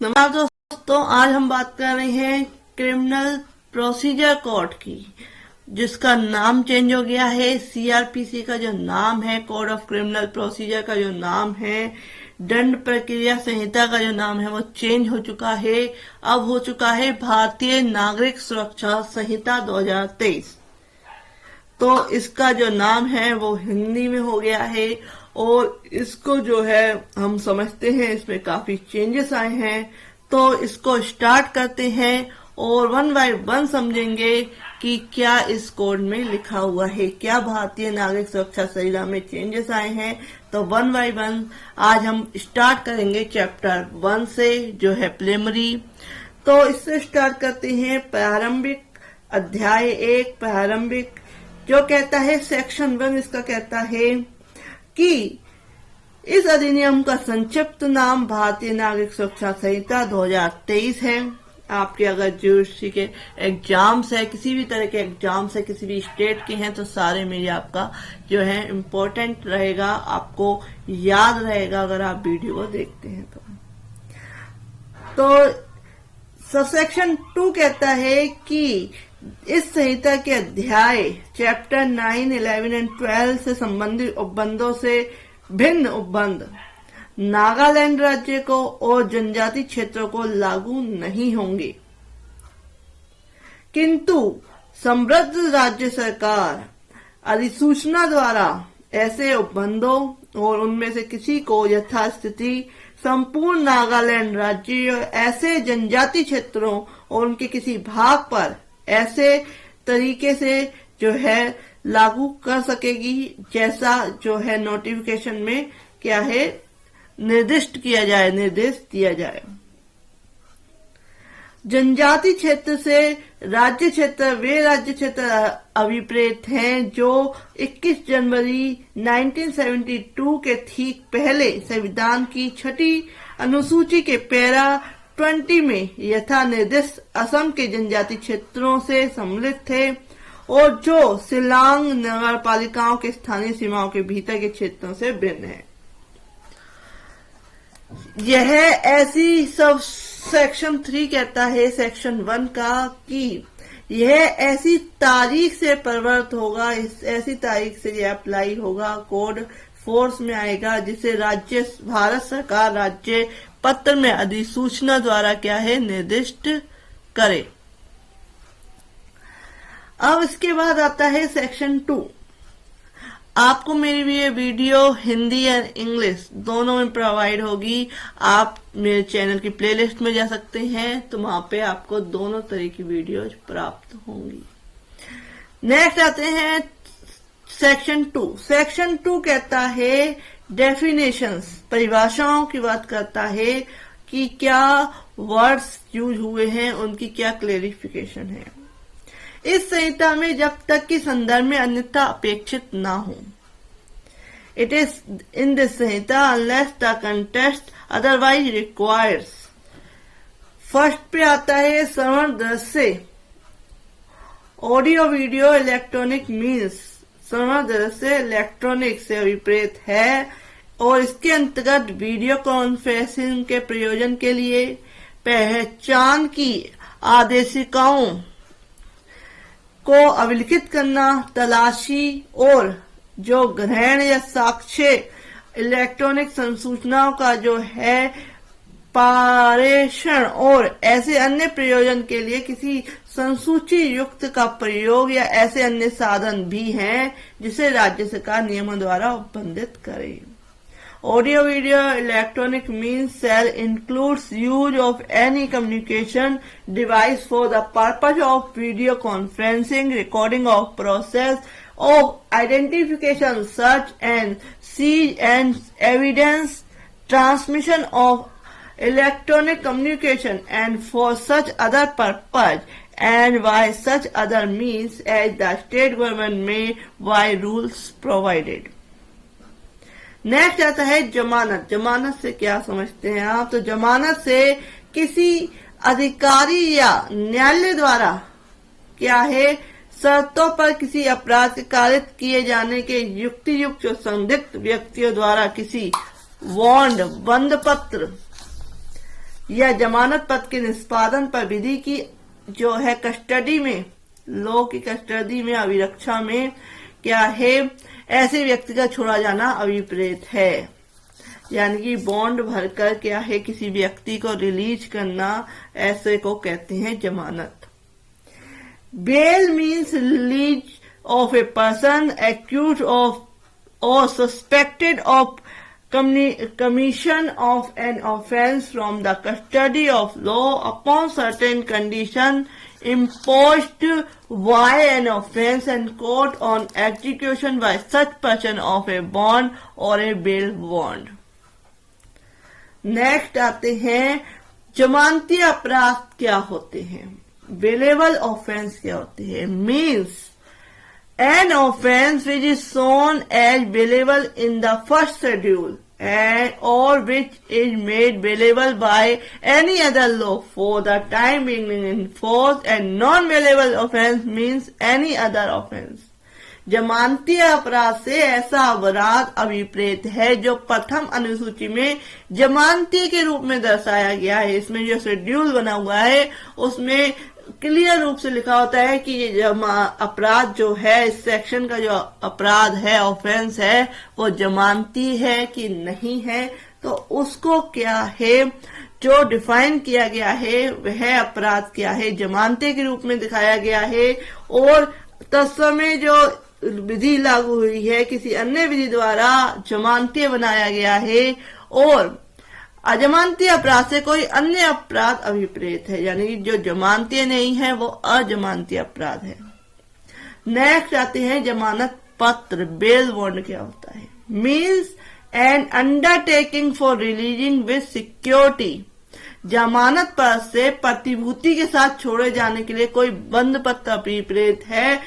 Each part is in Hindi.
नमस्कार दोस्तों, आज हम बात कर रहे हैं क्रिमिनल प्रोसीजर कोड की, जिसका नाम चेंज हो गया है। सीआरपीसी का जो नाम है, कोड ऑफ क्रिमिनल प्रोसीजर का जो नाम है, दंड प्रक्रिया संहिता का जो नाम है वो चेंज हो चुका है। अब हो चुका है भारतीय नागरिक सुरक्षा संहिता 2023। तो इसका जो नाम है वो हिंदी में हो गया है और इसको जो है हम समझते हैं इसमें काफी चेंजेस आए हैं। तो इसको स्टार्ट करते हैं और वन बाय वन समझेंगे कि क्या इस कोड में लिखा हुआ है, क्या भारतीय नागरिक सुरक्षा संहिता में चेंजेस आए हैं। तो वन बाय वन आज हम स्टार्ट करेंगे चैप्टर 1 से, जो है प्रिलिमिनरी। तो इससे स्टार्ट करते हैं प्रारंभिक अध्याय 1 प्रारंभिक, जो कहता है सेक्शन 1 इसका कहता है कि इस अधिनियम का संक्षिप्त नाम भारतीय नागरिक सुरक्षा संहिता 2023 है। आपके अगर ज्यूडिशरी के एग्जाम्स है, किसी भी तरह के एग्जाम्स है, किसी भी स्टेट के हैं, तो सारे में ये आपका जो है इम्पोर्टेंट रहेगा, आपको याद रहेगा अगर आप वीडियो को देखते हैं तो सबसेक्शन 2 कहता है कि इस संहिता के अध्याय चैप्टर 9, 11 एंड 12 से संबंधित उपबंधों से भिन्न उपबंध नागालैंड राज्य को और जनजाति क्षेत्रों को लागू नहीं होंगे, किंतु समृद्ध राज्य सरकार अधिसूचना द्वारा ऐसे उपबंधों और उनमें से किसी को यथास्थिति संपूर्ण नागालैंड राज्य और ऐसे जनजाति क्षेत्रों और उनके किसी भाग पर ऐसे तरीके से जो है लागू कर सकेगी, जैसा जो है नोटिफिकेशन में क्या है निर्दिष्ट दिया जाए। जनजाति क्षेत्र से राज्य क्षेत्र वे राज्य क्षेत्र अभिप्रेत हैं जो 21 जनवरी 1972 के ठीक पहले संविधान की 6ठी अनुसूची के पैरा 20 में यथा निर्दिष्ट असम के जनजाति क्षेत्रों से सम्मिलित थे और जो शिलांग नगर पालिकाओं के स्थानीय सीमाओं के भीतर के क्षेत्रों से भिन्न है। यह ऐसी सब सेक्शन 3 कहता है सेक्शन 1 का कि यह ऐसी तारीख से प्रवर्त होगा, ऐसी तारीख से यह अप्लाई होगा, कोड फोर्स में आएगा, जिसे राज्य भारत सरकार राज्य पत्र में अधिसूचना द्वारा क्या है निर्दिष्ट करे। अब इसके बाद आता है सेक्शन 2। आपको मेरी ये वीडियो हिंदी और इंग्लिश दोनों में प्रोवाइड होगी। आप मेरे चैनल की प्लेलिस्ट में जा सकते हैं, तो वहां पे आपको दोनों तरह की वीडियोज प्राप्त होंगी। नेक्स्ट आते हैं सेक्शन 2। सेक्शन 2 कहता है डेफिनेशंस, परिभाषाओं की बात करता है कि क्या वर्ड्स यूज हुए हैं, उनकी क्या क्लेरिफिकेशन है। इस संहिता में जब तक कि संदर्भ में अन्यथा अपेक्षित ना हो, it is in this Samhita unless the context otherwise requires. First पे आता है श्रवण दृश्य, ऑडियो वीडियो इलेक्ट्रॉनिक मीन्स। श्रवण दृश्य इलेक्ट्रॉनिक से अभिप्रेत है और इसके अंतर्गत वीडियो कॉन्फ्रेंसिंग के प्रयोजन के लिए पहचान की आदेशिकाओं को अभिलिखित करना, तलाशी और जो ग्रहण या साक्ष्य इलेक्ट्रॉनिक संसूचनाओं का जो है पारेषण और ऐसे अन्य प्रयोजन के लिए किसी संसूची युक्त का प्रयोग या ऐसे अन्य साधन भी हैं जिसे राज्य सरकार नियमों द्वारा उपबंधित करे। Audio video electronic means shall includes use of any communication device for the purpose of video conferencing, recording of process of identification, search and seize and evidence, transmission of electronic communication and for such other purpose and by such other means as the state government may by rules provided। Next आता है जमानत। जमानत से क्या समझते हैं आप? तो जमानत से किसी अधिकारी या न्यायालय द्वारा क्या है शर्तों पर किसी अपराध के कारित किए जाने के युक्तियुक्त जो संदिग्ध व्यक्तियों द्वारा किसी वारंट बंद पत्र या जमानत पत्र के निष्पादन पर विधि की जो है कस्टडी में, लॉ की कस्टडी में, अभिरक्षा में क्या है, ऐसे व्यक्ति का छोड़ा जाना अभिप्रेत है। यानी कि बॉन्ड भरकर क्या है किसी व्यक्ति को रिलीज करना, ऐसे को कहते हैं जमानत। Bail means release of a person accused of or suspected of commission of an offense from the custody of law upon certain condition imposed by an offense and court on execution by such person of a bond or a bail bond। Next आते हैं जमानती अपराध क्या होते हैं, बेलेबल ऑफेंस क्या होते हैं। Means an offense which is shown as bailable in the first schedule or which is made bailable by any other law for the time being in force, and non-bailable offense means any other offense। जमानती अपराध से ऐसा अपराध अभिप्रेत है जो प्रथम अनुसूची में जमानती के रूप में दर्शाया गया है। इसमें जो शेड्यूल बना हुआ है उसमें क्लियर रूप से लिखा होता है कि ये अपराध जो है, इस सेक्शन का जो अपराध है, ऑफेंस है, वो जमानती है कि नहीं है। तो उसको क्या है जो डिफाइन किया गया है, वह अपराध क्या है, जमानती के रूप में दिखाया गया है। और तत्समय जो विधि लागू हुई है किसी अन्य विधि द्वारा जमानती बनाया गया है, और अजमानती अपराध से कोई अन्य अपराध अभिप्रेत है, यानी कि जो जमानती नहीं है वो अजमानती अपराध है। नेक्स्ट आते हैं जमानत पत्र, बेल बॉन्ड क्या होता है। Means N undertaking for releasing with security, जमानत पत्र से प्रतिभूति के साथ छोड़े जाने के लिए कोई बंद पत्र अभिप्रेत है,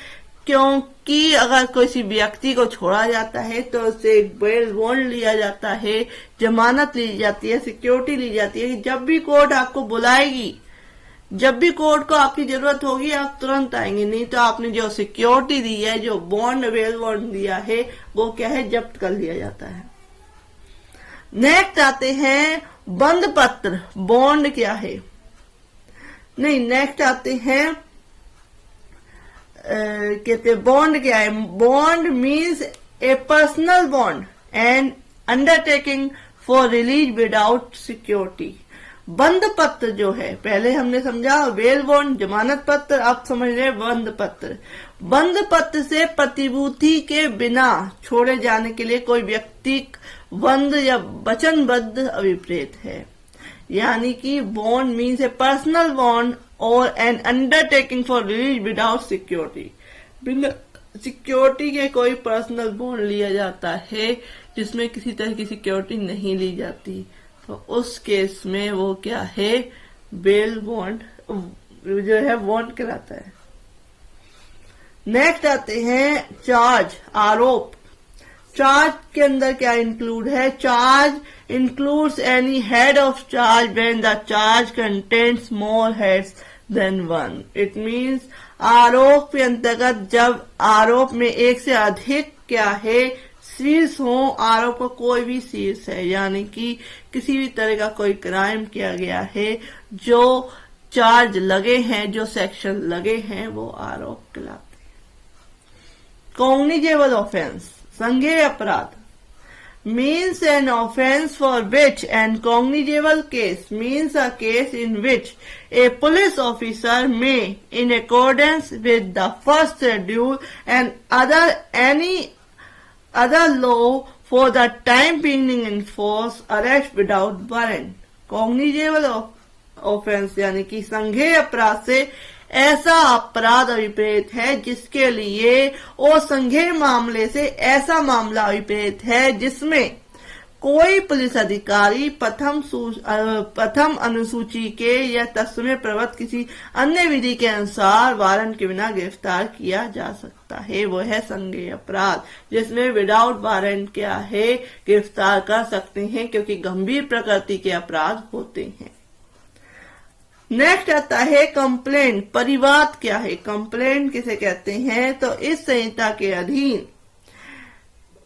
क्योंकि अगर किसी व्यक्ति को छोड़ा जाता है तो उससे एक बेल बॉन्ड लिया जाता है, जमानत ली जाती है, सिक्योरिटी ली जाती है कि जब भी कोर्ट आपको बुलाएगी, जब भी कोर्ट को आपकी जरूरत होगी आप तुरंत आएंगे, नहीं तो आपने जो सिक्योरिटी दी है, जो बॉन्ड बेल बॉन्ड दिया है, वो क्या है, जब्त कर लिया जाता है। नेक्स्ट आते हैं बंद पत्र, बॉन्ड क्या है, नहीं नेक्स्ट आते हैं कहते बॉन्ड क्या है। Bond means a personal bond and undertaking for release without security. बंद पत्र जो है, पहले हमने समझा बेल बॉन्ड, जमानत पत्र, अब समझ रहे बंद पत्र। बंद पत्र से प्रतिभूति के बिना छोड़े जाने के लिए कोई व्यक्ति बंद या वचनबद्ध अभिप्रेत है। यानी कि bond means a personal bond or an undertaking for release without security, बिना सिक्योरिटी के कोई पर्सनल बॉन्ड लिया जाता है जिसमें किसी तरह की सिक्योरिटी नहीं ली जाती, तो उस केस में वो क्या है, बेल बॉन्ड जो है बॉन्ड कहलाता है। नेक्स्ट आते हैं चार्ज, आरोप। चार्ज के अंदर क्या इंक्लूड है, charge includes any head of charge when the charge contains more heads than one। It means आरोप के अंतर्गत जब आरोप में एक से अधिक क्या है, शीर्ष हो, आरोप का कोई भी शीर्ष है, यानी कि किसी भी तरह का कोई क्राइम किया गया है, जो चार्ज लगे हैं, जो सेक्शन लगे हैं, वो आरोप कहलाते हैं। कॉग्निजेबल ऑफेंस, संज्ञेय अपराध। Means an offense for which an cognizable case means a case in which a police officer may, in accordance with the first schedule and any other law for the time being in force, arrest without warrant। Cognizable offense यानी कि संज्ञेय अपराध से ऐसा अपराध अभिप्रेत है जिसके लिए और संज्ञेय मामले से ऐसा मामला अभिप्रेत है जिसमें कोई पुलिस अधिकारी प्रथम अनुसूची के या तत्समय प्रवृत्त किसी अन्य विधि के अनुसार वारंट के बिना गिरफ्तार किया जा सकता है। वो है संज्ञेय अपराध, जिसमें विदाउट वारंट क्या है, गिरफ्तार कर सकते हैं, क्योंकि गंभीर प्रकृति के अपराध होते हैं। नेक्स्ट आता है कंप्लेंट, परिवाद क्या है, कंप्लेंट किसे कहते हैं, तो इस संहिता के अधीन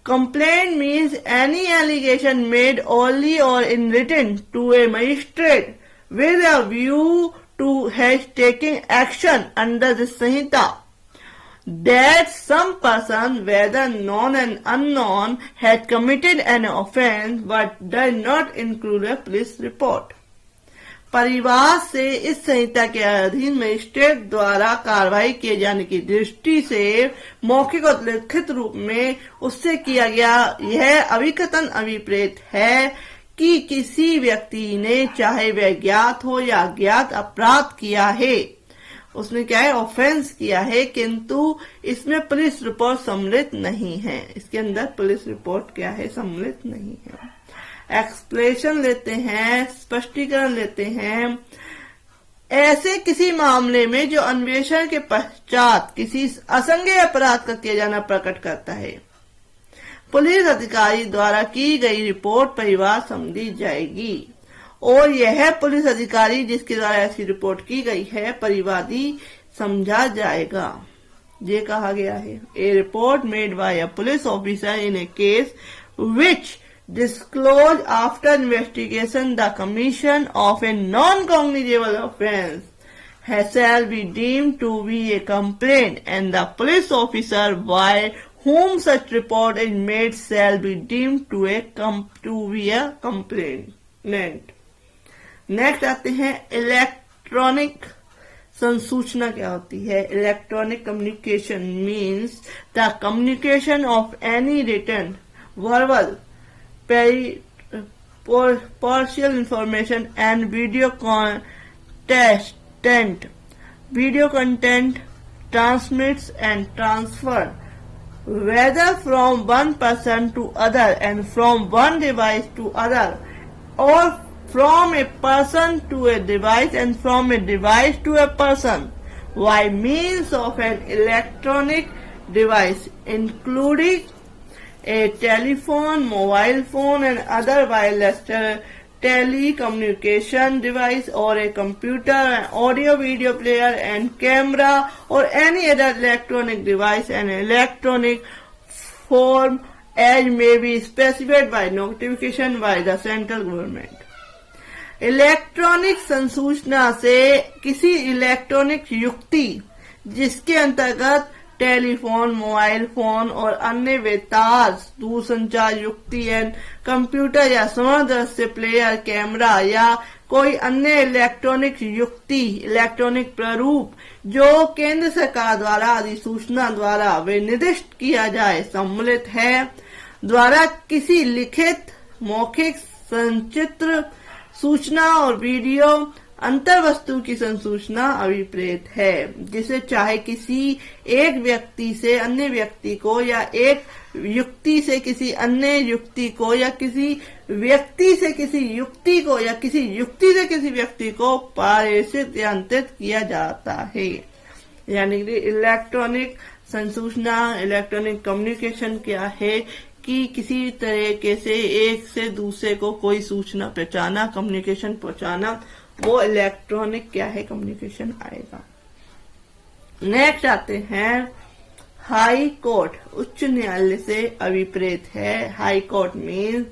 complaint means any allegation made orally or in written to a magistrate with a view to has taken action under the Sanhita that some person, whether known and unknown, had committed an offence but does not include a police report. परिवार से इस संहिता के अधीन मजिस्ट्रेट द्वारा कार्रवाई किए जाने की दृष्टि से मौखिक और लिखित रूप में उससे किया गया यह अभिकथन अभिप्रेत है कि किसी व्यक्ति ने, चाहे वह ज्ञात हो या अज्ञात, अपराध किया है, उसने क्या है, ऑफेंस किया है, किंतु इसमें पुलिस रिपोर्ट सम्मिलित नहीं है। इसके अंदर पुलिस रिपोर्ट क्या है, सम्मिलित नहीं है। एक्सप्लेनेशन लेते हैं, स्पष्टीकरण लेते हैं। ऐसे किसी मामले में जो अन्वेषण के पश्चात किसी असंज्ञेय अपराध का किया जाना प्रकट करता है, पुलिस अधिकारी द्वारा की गई रिपोर्ट परिवार समझी जाएगी और यह पुलिस अधिकारी जिसके द्वारा ऐसी रिपोर्ट की गई है परिवादी समझा जाएगा। ये कहा गया है, a report made by a police officer in a case which disclose after investigation the commission of a non-cognizable offence shall be deemed to be a complaint, and the police officer by whom such report is made shall be deemed to be a complainant. Next आते हैं इलेक्ट्रॉनिक संसूचना क्या होती है। Electronic communication means the communication of any written, verbal, partial information and video content transmits and transfer, whether from one person to other and from one device to other, or from a person to a device and from a device to a person by means of an electronic device including a telephone, mobile phone and other wireless telecommunication device, or a computer, an audio video player and camera, or any other electronic device and electronic form as may be specified by notification by the central government. Electronic संसूचना से किसी इलेक्ट्रॉनिक युक्ति जिसके अंतर्गत टेलीफोन, मोबाइल फोन और अन्य बेतार दूरसंचार युक्ति एंड कंप्यूटर या समदृश्य प्लेयर, कैमरा या कोई अन्य इलेक्ट्रॉनिक युक्ति, इलेक्ट्रॉनिक प्रारूप जो केंद्र सरकार द्वारा अधिसूचना द्वारा निर्दिष्ट किया जाए सम्मिलित है, द्वारा किसी लिखित, मौखिक, संचित्र सूचना और वीडियो अंतर वस्तु की संसूचना अभिप्रेत है, जिसे चाहे किसी एक व्यक्ति से अन्य व्यक्ति को या एक युक्ति से किसी अन्य युक्ति को या किसी व्यक्ति से किसी युक्ति को या किसी युक्ति से किसी व्यक्ति को प्रेषित या अंतरित किया जाता है। यानी कि इलेक्ट्रॉनिक संसूचना, इलेक्ट्रॉनिक कम्युनिकेशन क्या है कि किसी तरीके से एक से दूसरे को कोई सूचना पहुंचाना, कम्युनिकेशन पहुंचाना, वो इलेक्ट्रॉनिक क्या है, कम्युनिकेशन आएगा। नेक्स्ट आते हैं हाई कोर्ट, उच्च न्यायालय से अभिप्रेत है। High court means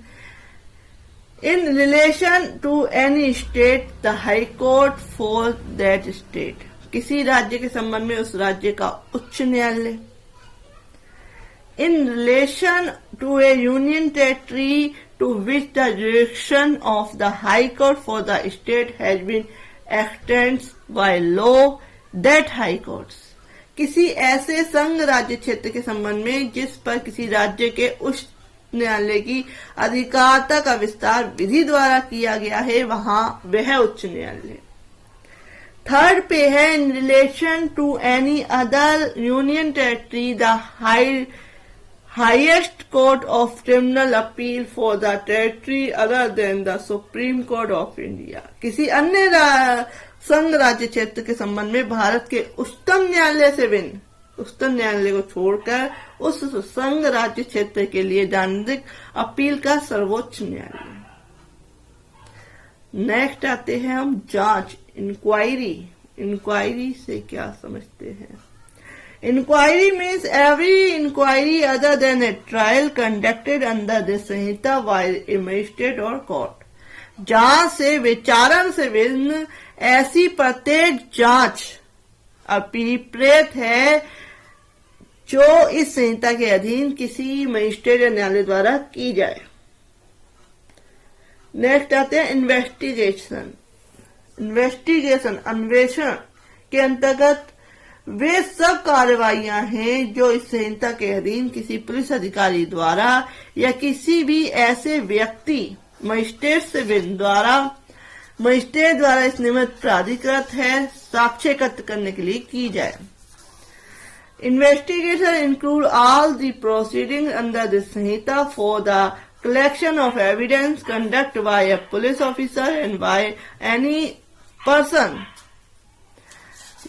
in relation to any state the high court for that state, किसी राज्य के संबंध में उस राज्य का उच्च न्यायालय। In relation to a union territory to which the jurisdiction of the High Court for the state has been extended by law, that High Courts, किसी ऐसे संघ राज्य क्षेत्र के संबंध में जिस पर किसी राज्य के उच्च न्यायालय की अधिकारता का विस्तार विधि द्वारा किया गया है, वहां वह उच्च न्यायालय। थर्ड पे है in relation to any other union territory the highest court of criminal appeal for the territory other than the Supreme Court of India, किसी अन्य संघ राज्य क्षेत्र के संबंध में भारत के उच्चतम न्यायालय से भिन्न, उच्चतम न्यायालय को छोड़कर उस संघ राज्य क्षेत्र के लिए दांडिक अपील का सर्वोच्च न्यायालय। नेक्स्ट आते हैं हम जांच, इंक्वायरी। इंक्वायरी से क्या समझते हैं? Inquiry means every inquiry other than a trial conducted under this Sanhita by a magistrate or court. जांच से विचारण से भिन्न ऐसी प्रत्येक जांच अभिप्रेत है जो इस संहिता के अधीन किसी मजिस्ट्रेट या न्यायालय द्वारा की जाए। नेक्स्ट आते हैं इन्वेस्टिगेशन। अन्वेषण के अंतर्गत वे सब कार्रवाइयां हैं जो इस संहिता के अधीन किसी पुलिस अधिकारी द्वारा या किसी भी ऐसे व्यक्ति मजिस्ट्रेट द्वारा इस निमित्त प्राधिकृत है साक्ष्य एकत्र करने के लिए की जाए। Investigation include all the proceedings under this Sanhita for the collection of evidence conducted by a police officer and by any person।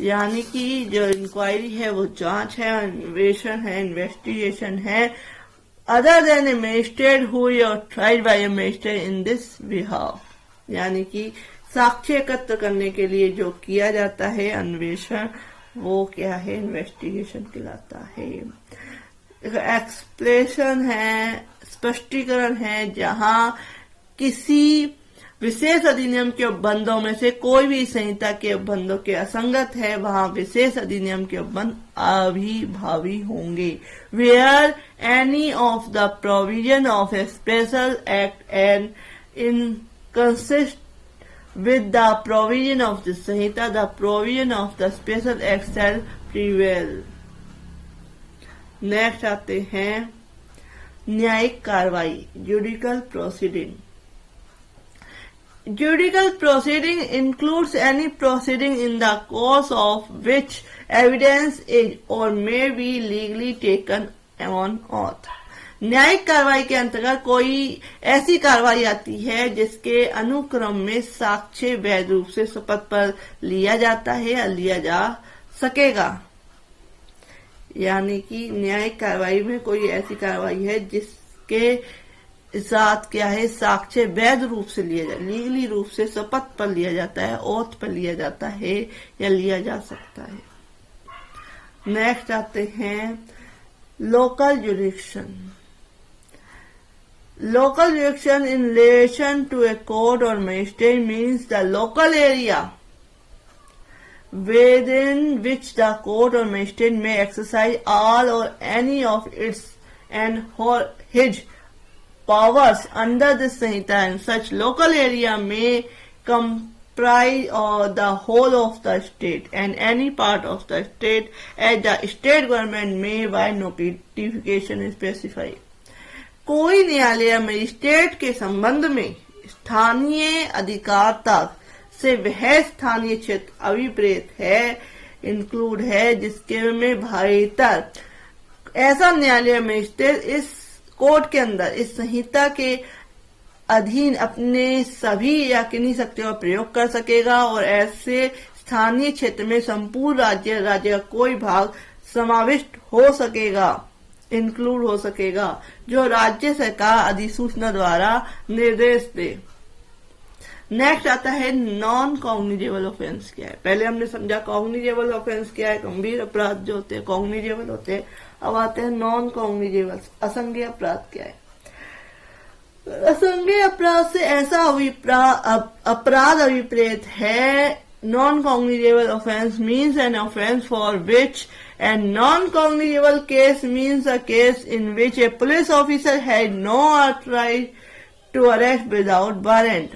यानी कि जो इंक्वायरी है वो जांच है, अन्वेषण है, इन्वेस्टिगेशन है, other than a magistrate who is tried by a magistrate in this behalf। यानी कि साक्ष्य एकत्र करने के लिए जो किया जाता है अन्वेषण, वो क्या है, इन्वेस्टिगेशन कहलाता है। एक्सप्लेनेशन है, स्पष्टीकरण है, जहां किसी विशेष अधिनियम के उपबंधों में से कोई भी संहिता के उपबंधों के असंगत है, वहां विशेष अधिनियम के उपबंध अभिभावी होंगे। Where any of the provision of a special act and inconsistent with the provision of the Sanhita, the provision of the special act shall prevail। Next आते हैं न्यायिक कार्रवाई, judicial proceeding. Judicial proceeding includes any proceeding in the course of which evidence is or may be legally taken on oath। न्यायिक कार्रवाई के अंतर्गत कोई ऐसी कार्रवाई आती है जिसके अनुक्रम में साक्ष्य वैध रूप से शपथ पर लिया जाता है या लिया जा सकेगा। यानी कि न्यायिक कार्रवाई में कोई ऐसी कार्रवाई है जिसके साथ क्या है, साक्ष्य वैध रूप से लिया जाए, लीगली रूप से शपथ पर लिया जाता है, ओथ पर लिया जाता है या लिया जा सकता है। नेक्स्ट आते हैं local jurisdiction. Local jurisdiction in relation to a court or magistrate means the local area within which the court or magistrate may exercise all or any of its and his powers under this Sanhita, and such local area may comprise the whole of the state and any part of the state as the state government may by notification specify। कोई न्यायालय मजिस्ट्रेट के संबंध में स्थानीय अधिकारता से वह स्थानीय क्षेत्र अभिप्रेत है, इंक्लूड है, जिसके में भीतर ऐसा न्यायालय मजिस्ट्रेट इस कोर्ट के अंदर इस संहिता के अधीन अपने सभी या किन्हीं शक्तियों का प्रयोग कर सकेगा और ऐसे स्थानीय क्षेत्र में संपूर्ण राज्य का कोई भाग समाविष्ट हो सकेगा, इंक्लूड हो सकेगा, जो राज्य सरकार अधिसूचना द्वारा निर्देश दे। नेक्स्ट आता है नॉन कॉग्निजेबल ऑफेंस क्या है। पहले हमने समझा कॉग्निजेबल ऑफेंस क्या है, गंभीर अपराध जो होते हैं कॉग्निजेबल होते हैं। अब आते हैं नॉन कॉग्निजेबल, असंज्ञेय अपराध क्या है। असंज्ञेय अपराध से ऐसा अपराध अभिप्रेत है, non-cognizable offense means an offense for which, and non-cognizable case means a case in which a police officer had no authority to arrest without warrant।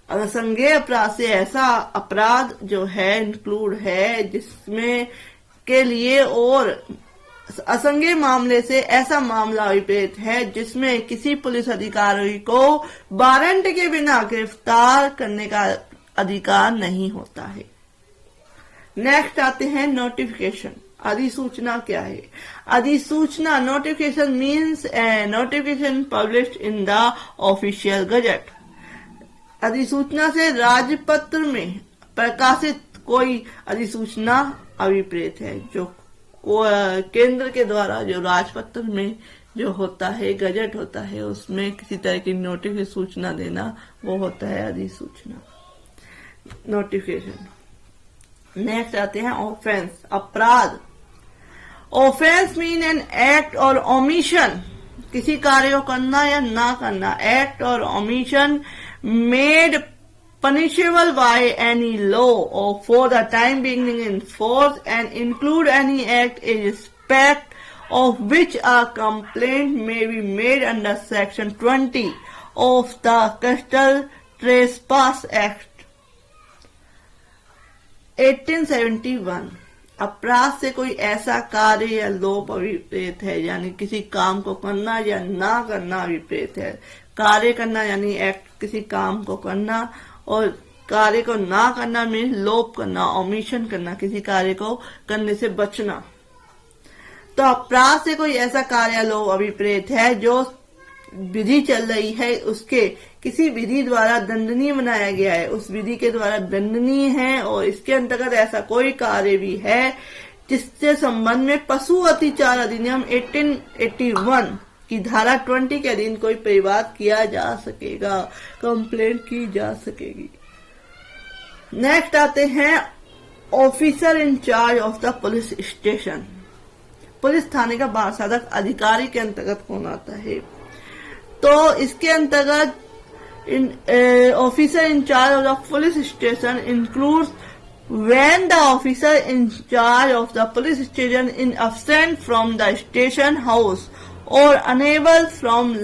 असंज्ञेय अपराध से ऐसा अपराध जो है इंक्लूड है जिसमें के लिए और असंज्ञेय मामले से ऐसा मामला अभिप्रेत है जिसमें किसी पुलिस अधिकारी को वारंट के बिना गिरफ्तार करने का अधिकार नहीं होता है। नेक्स्ट आते हैं नोटिफिकेशन। अधिसूचना क्या है। अधिसूचना notification means A notification published in the official gazette. अधिसूचना से राजपत्र में प्रकाशित कोई अधिसूचना अभिप्रेत है, जो केंद्र के द्वारा जो राजपत्र में जो होता है, गजट होता है, उसमें किसी तरह की नोटिफिकेशन सूचना देना, वो होता है अधिसूचना, नोटिफिकेशन। नेक्स्ट आते हैं ऑफेंस, अपराध। ऑफेंस मीन एन एक्ट और ओमिशन, किसी कार्य को करना या ना करना, एक्ट और omission made punishable by any law or for the time being in force and include any act in respect of which a complaint may be made under section 20 of the Coastal Trespass Act 1871। अपराध से कोई ऐसा कार्य या लोप अभिप्रेत है, यानी किसी काम को करना या ना करना अभिप्रेत है। कार्य करना यानी एक्ट, किसी काम को करना, और कार्य को ना करना मीन्स लोप करना, ओमिशन करना, किसी कार्य को करने से बचना। तो अपराध से कोई ऐसा कार्य या लोप अभिप्रेत है जो विधि चल रही है उसके किसी विधि द्वारा दंडनीय बनाया गया है, उस विधि के द्वारा दंडनीय है, और इसके अंतर्गत ऐसा कोई कार्य भी है जिससे संबंध में पशु अत्याचार अधिनियम 1881 की धारा 20 के अधीन कोई प्रतिवाद किया जा सकेगा, कंप्लेंट की जा सकेगी। नेक्स्ट आते हैं officer in charge of the police station. Police थाने का बारसाधक अधिकारी के अंतर्गत कौन आता है? तो इसके अंतर्गत officer in charge of the police station includes when the officer in charge of the police station is absent from the station house or unable from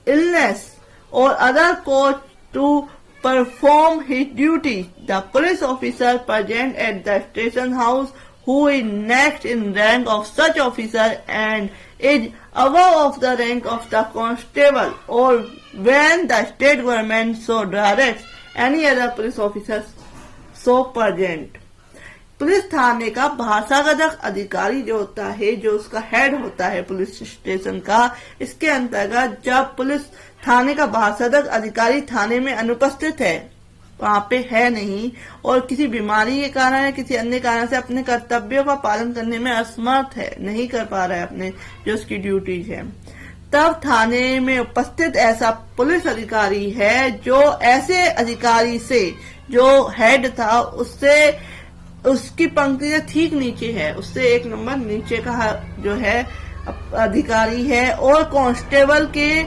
illness or other cause to perform his duty, the police officer present at the station house who is next in rank of such officer and is above of the rank of the constable, or when the state government so directs any other police officer so present। Police थाने का भाषागत अधिकारी जो होता है, जो उसका हेड होता है पुलिस स्टेशन का, इसके अंतर्गत जब पुलिस थाने का भाषागत अधिकारी थाने में अनुपस्थित है, वहां पे है नहीं, और किसी बीमारी के कारण या किसी अन्य कारण से अपने कर्तव्यों का पालन करने में असमर्थ है, नहीं कर पा रहा है अपने जो उसकी ड्यूटीज है, तब थाने में उपस्थित ऐसा पुलिस अधिकारी है जो ऐसे अधिकारी से, जो हेड था उससे, उसकी पंक्ति से ठीक नीचे है, उससे एक नंबर नीचे का जो है अधिकारी है, और कांस्टेबल के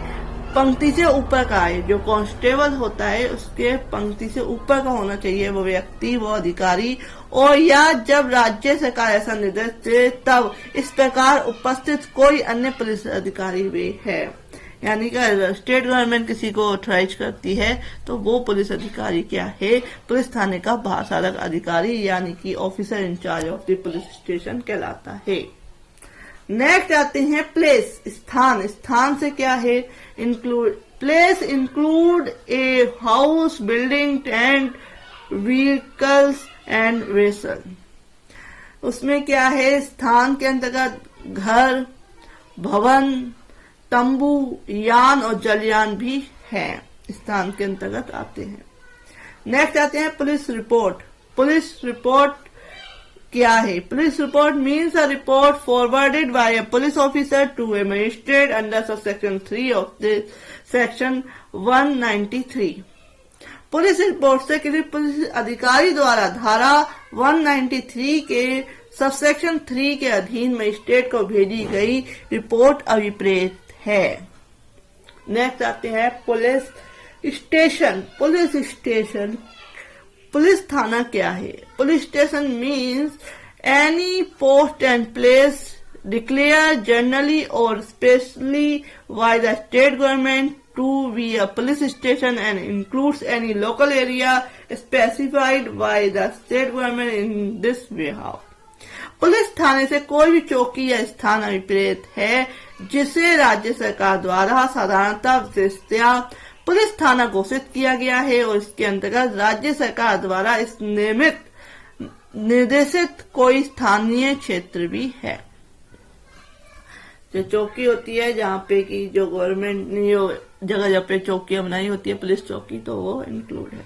पंक्ति से ऊपर का है। जो कांस्टेबल होता है उसके पंक्ति से ऊपर का होना चाहिए वो व्यक्ति, वो अधिकारी, और या जब राज्य सरकार ऐसा निर्देश दे तब इस प्रकार उपस्थित कोई अन्य पुलिस अधिकारी भी है, यानी कि स्टेट गवर्नमेंट किसी को ऑथराइज करती है तो वो पुलिस अधिकारी क्या है? पुलिस थाने का भाषागत अधिकारी, यानी कि officer in charge of the police station कहलाता है। नेक्स्ट आते हैं प्लेस, स्थान। स्थान से क्या है? Include, place include a house, building, tent, vehicles and vessel. उसमें क्या है? स्थान के अंतर्गत घर, भवन, तंबू, यान और जलयान भी है, स्थान के अंतर्गत आते हैं। नेक्स्ट आते हैं पुलिस रिपोर्ट। पुलिस रिपोर्ट क्या है? Police report means a report forwarded by a police officer to a magistrate under section 3 of the section 193। Police report से किसी पुलिस अधिकारी द्वारा धारा 193 के सबसेक्शन 3 के अधीन मजिस्ट्रेट को भेजी गई रिपोर्ट अभिप्रेत है। नेक्स्ट आते हैं police station. Police station, police थाना क्या है? Police station means any post and place declare generally or specially by the state government to be a police station and includes any local area specified by the state government in this behalf। Police थाने से कोई भी चौकी या स्थान अभिप्रेत है जिसे राज्य सरकार द्वारा साधारणतः विशेषतया पुलिस थाना घोषित किया गया है, और इसके अंतर्गत राज्य सरकार द्वारा इस नियमित निर्देशित कोई स्थानीय क्षेत्र भी है। जो चौकी होती है जहाँ पे की जो गवर्नमेंट ने जो जगह पे चौकियां बनाई होती है पुलिस चौकी, तो वो इंक्लूड है।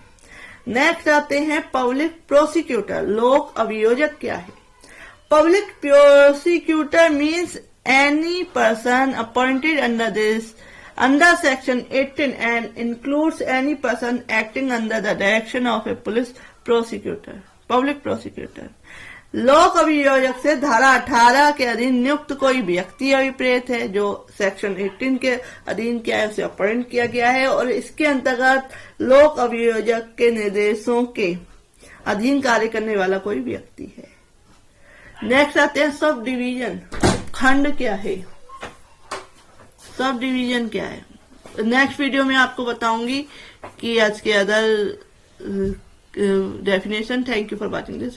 नेक्स्ट आते हैं पब्लिक प्रोसिक्यूटर। लोक अभियोजक क्या है? Public prosecutor means any person appointed under section 18 and includes any person acting under the direction of a police prosecutor, public prosecutor। लोक अभियोजक से धारा 18 के अधीन नियुक्त कोई व्यक्ति अभिप्रेत है जो सेक्शन 18 के अधीन क्या है उसे अपॉइंट किया गया है और इसके अंतर्गत लोक अभियोजक के निर्देशों के अधीन कार्य करने वाला कोई व्यक्ति है। नेक्स्ट आते हैं सब डिवीजन। खंड क्या है, सब डिवीजन क्या है, नेक्स्ट वीडियो में आपको बताऊंगी कि आज के other definition. Thank you for watching this.